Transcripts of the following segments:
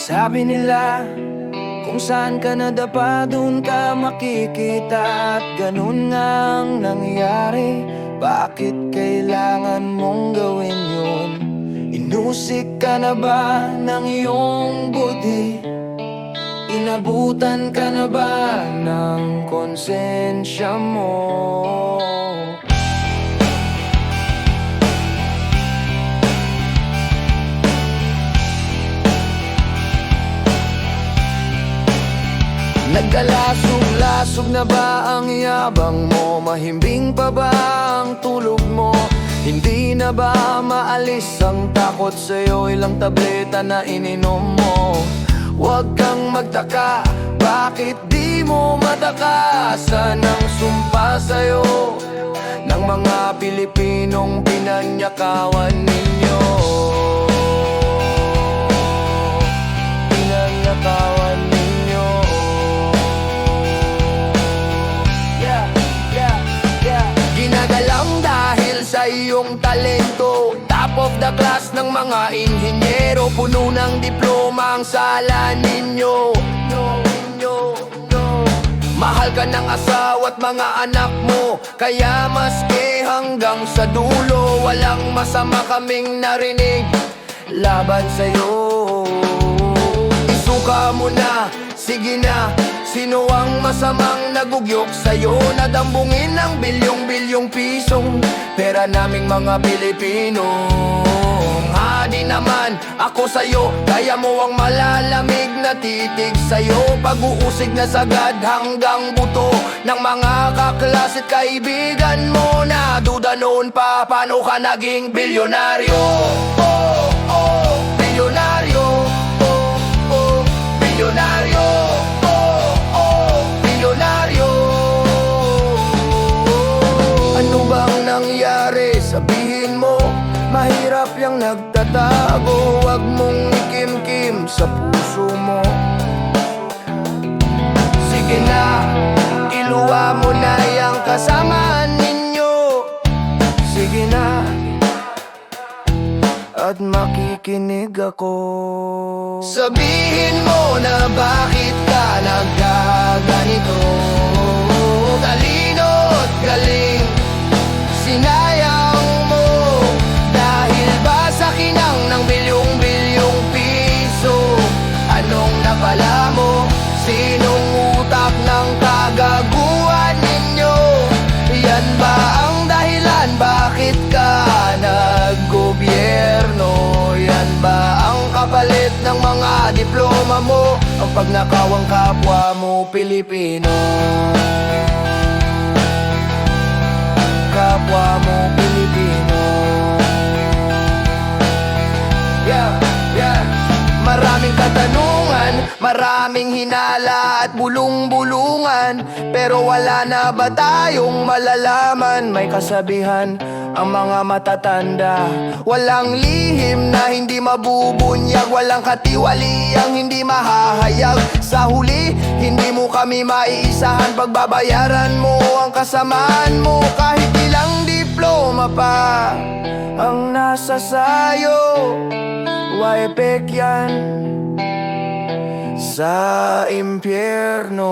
Sabi nila, kung saan ka nadapa, dun ka makikita. At ganun ngang nangyari. Bakit kailangan mong gawin yun? Inusik ka na ba ng iyong budhi? Inabutan ka na ba ng konsensya mo? Nagkalasog-lasog na ba ang yabang mo? Mahimbing pa ba ang tulog mo? Hindi na ba maalis ang takot sa'yo? Ilang tableta na ininom mo? Huwag kang magtaka, bakit di mo matakasan ang sumpa sa'yo ng mga Pilipinong pinanyakawan ninyo? Pinanyakawan ninyo. Ginagalang dahil sa iyong talento, top of the class ng mga inhinyero, puno ng diploma ang sala ninyo. Mahal ka ng asawa at mga anak mo, kaya maski hanggang sa dulo, walang masama kaming narinig laban sa'yo. Isuka mo na, sige na, sino ang masamang nagugyok sa'yo? Nadambungin ng bilyong-bilyong pisong pera naming mga Pilipino. Hadi naman ako sa'yo, kaya mo ang malalamig na titig sa'yo. Pag-uusig na sagad hanggang buto ng mga kaklasit kaibigan mo. Na duda noon pa, paano ka naging bilyonaryo? Oh, oh, bilyonaryo. Oh, oh, bilyonaryo. Ano bang nangyari? Sabihin mo, mahirap yang nagtatago. Huwag mong ikimkim sa puso mo. Sige na, iluwa mo na yang kasamaan ninyo. Sige na, at makikinig ako. Sabihin mo na bakit ka nagkaganito. Talino't galing sinayang mo, dahil ba sa kinang ng bilyong-bilyong piso? Anong napala mo? Sinong utak ng kagaguhan ninyo? Yan ba ang dahilan bakit ka naggobyerno? Yan ba ang kapalit ng mga diploma mo? Ang pagnakawang kapwa mo Pilipino. Kapwa mo Pilipino. Maraming katanungan, maraming hinala at bulong-bulungan, pero wala na ba tayong malalaman? May kasabihan ang mga matatanda, walang lihim na hindi mabubunyag, walang katiwaliang hindi mahahayag. Sa huli, hindi mo kami maiisahan, pagbabayaran mo ang kasamaan mo. Kahit ilang diploma pa ang nasa sayo, waipek yan sa impyerno.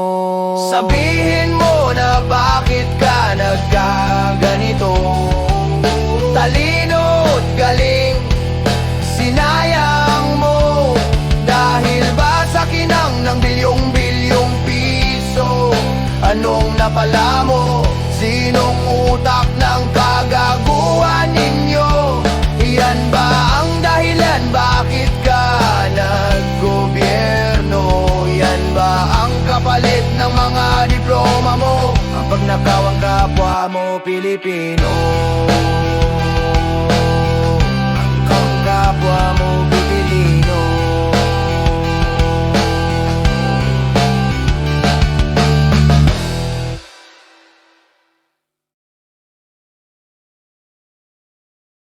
Sabihin mo na bakit ka nagkaganito. Talino't galing sinayang mo, dahil ba sa kinang ng bilyong-bilyong piso? Anong napala mo? Sinong utak ng kagaguhan ninyo? Yan ba ang dahilan bakit ka naggobyerno? Yan ba ang kapalit ng mga diploma mo? Ang pagnakawang kapwa mo Pilipino.